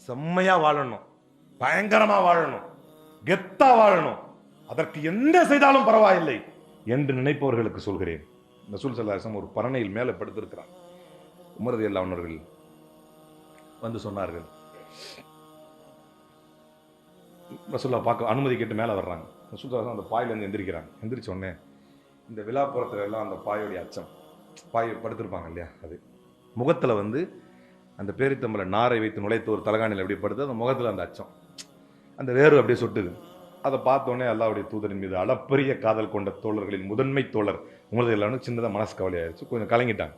செம்மையா வாழணும், பயங்கரமா வாழணும், கெத்தா வாழணும், அதற்கு எந்த செய்தாலும் பரவாயில்லை என்று நினைப்பவர்களுக்கு சொல்கிறேன். ரசூல் ஸல்லல்லாஹு அலைஹி வஸல்லம் ஒரு பரணையில் மேலே படுத்திருக்கிறார். உமர் ரலியல்லாஹு அன்ஹு அவர்கள் வந்து சொன்னார்கள். ரசூலுல்லாஹ் பார்க்க அனுமதி கேட்டு மேலே வர்றாங்க. ரசூல் ஸல்லல்லாஹு அலைஹி வஸல்லம் அந்த பாயிலேருந்து எந்திரிக்கிறாங்க. எந்திரிச்ச உடனே இந்த விழாப்புறத்துல எல்லாம் அந்த பாயோடைய அச்சம், பாய் படுத்திருப்பாங்க இல்லையா, அது முகத்தில் வந்து அந்த பேரித்தம்பளை நாரை வைத்து நுழைத்து ஒரு தலகாணியில் அப்படியே படுத்து அந்த முகத்தில் அந்த அச்சம், அந்த வேர்வை அப்படியே சொட்டுது. அதை பார்த்தோன்னே அல்லாஹ்வுடைய தூதரின் மீது அளப்பரிய காதல் கொண்ட தோழர்களின் முதன்மை தோழர் உமர் எல்லாரும் சின்னதாக மனசு கவலையாயிருச்சு, கொஞ்சம் கலங்கிட்டாங்க.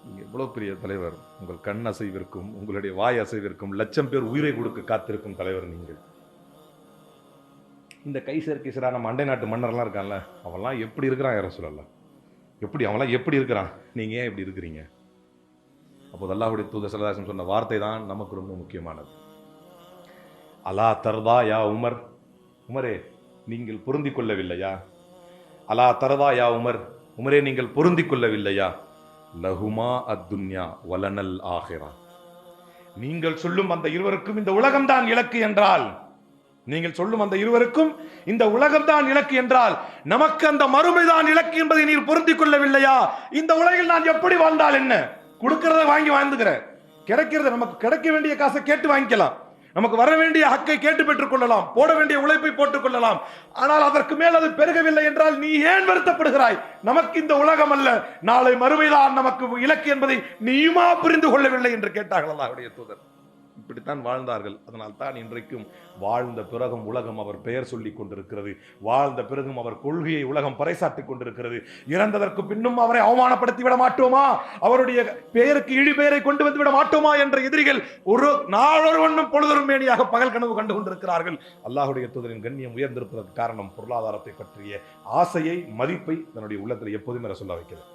நீங்கள் எவ்வளோ பெரிய தலைவர், உங்கள் கண் அசைவிற்கும் உங்களுடைய வாய் அசைவிற்கும் லட்சம் பேர் உயிரை கொடுக்க காத்திருக்கும் தலைவர் நீங்கள். இந்த கைசர் கிசரா நம்ம அண்டை நாட்டு மன்னர்லாம் இருக்கான்ல, அவன்லாம் எப்படி இருக்கிறான் யார சொல்லலாம், எப்படி அவன்லாம் எப்படி இருக்கிறான், நீங்கள் ஏன் இப்படி இருக்கிறீங்க? அப்போது அல்லாஹ்வுடைய தூதர் ஸல்லல்லாஹு அலைஹி வஸல்லம் சொன்ன வார்த்தை தான் நமக்கு ரொம்ப முக்கியமானது. அலா தர்தா யா உமர், உமரே நீங்கள் பொருந்திக் கொள்ளவில்லையா? அலா தர்தா யா உமர், உமரே நீங்கள் பொருந்திக் கொள்ளவில்லையா? லஹுமா அத்துன்யா வலனல் ஆஹிரா, நீங்கள் சொல்லும் அந்த இருவருக்கும் இந்த உலகம்தான் இலக்கு என்றால், நீங்கள் சொல்லும் அந்த இருவருக்கும் இந்த உலகம்தான் இலக்கு என்றால், நமக்கு அந்த மறுமைதான் இலக்கு என்பதை நீர் பொருந்திக் கொள்ளவில்லையா? இந்த உலகில் நான் எப்படி வாழ்ந்தால் என்ன? கொடுக்கிறத வாங்கி வாழ்ந்துக்கிறேன், கிடைக்கிறது நமக்கு கிடைக்க வேண்டிய காசை கேட்டு வாங்கிக்கலாம், நமக்கு வர வேண்டிய ஹக்கை கேட்டு பெற்றுக் கொள்ளலாம், போட வேண்டிய உழைப்பை போட்டுக் கொள்ளலாம். ஆனால் அதற்கு மேல் அது பெருகவில்லை என்றால் நீ ஏன் வருத்தப்படுகிறாய்? நமக்கு இந்த உலகம் அல்ல, நாளை மறுமைதான் நமக்கு இலக்கு என்பதை நீயுமா புரிந்து கொள்ளவில்லை என்று கேட்டார்கள் அல்லாஹ்வுடைய தூதர். இப்படித்தான் வாழ்ந்தார்கள். அதனால் தான் இன்றைக்கும் வாழ்ந்த பிறகும் உலகம் அவர் பெயர் சொல்லிக் கொண்டிருக்கிறது, வாழ்ந்த பிறகும் அவர் கொள்கையை உலகம் பறைசாற்றிக் கொண்டிருக்கிறது. இறந்ததற்கு பின்னும் அவரை அவமானப்படுத்தி விட மாட்டோமா, அவருடைய பெயருக்கு இழி பெயரை கொண்டு வந்து விட மாட்டோமா என்ற எதிரிகள் ஒரு நாளொருவனும் பொழுதொரு மேனியாக பகல் கனவு கண்டு கொண்டிருக்கிறார்கள். அல்லாஹ்வுடைய தூதரின் கண்ணியம் உயர்ந்திருப்பதற்கு காரணம் பொருளாதாரத்தை பற்றிய ஆசையை, மதிப்பை தன்னுடைய உள்ளத்தில் எப்போதுமே ரசூலுல்லாஹ் வைக்கிறது.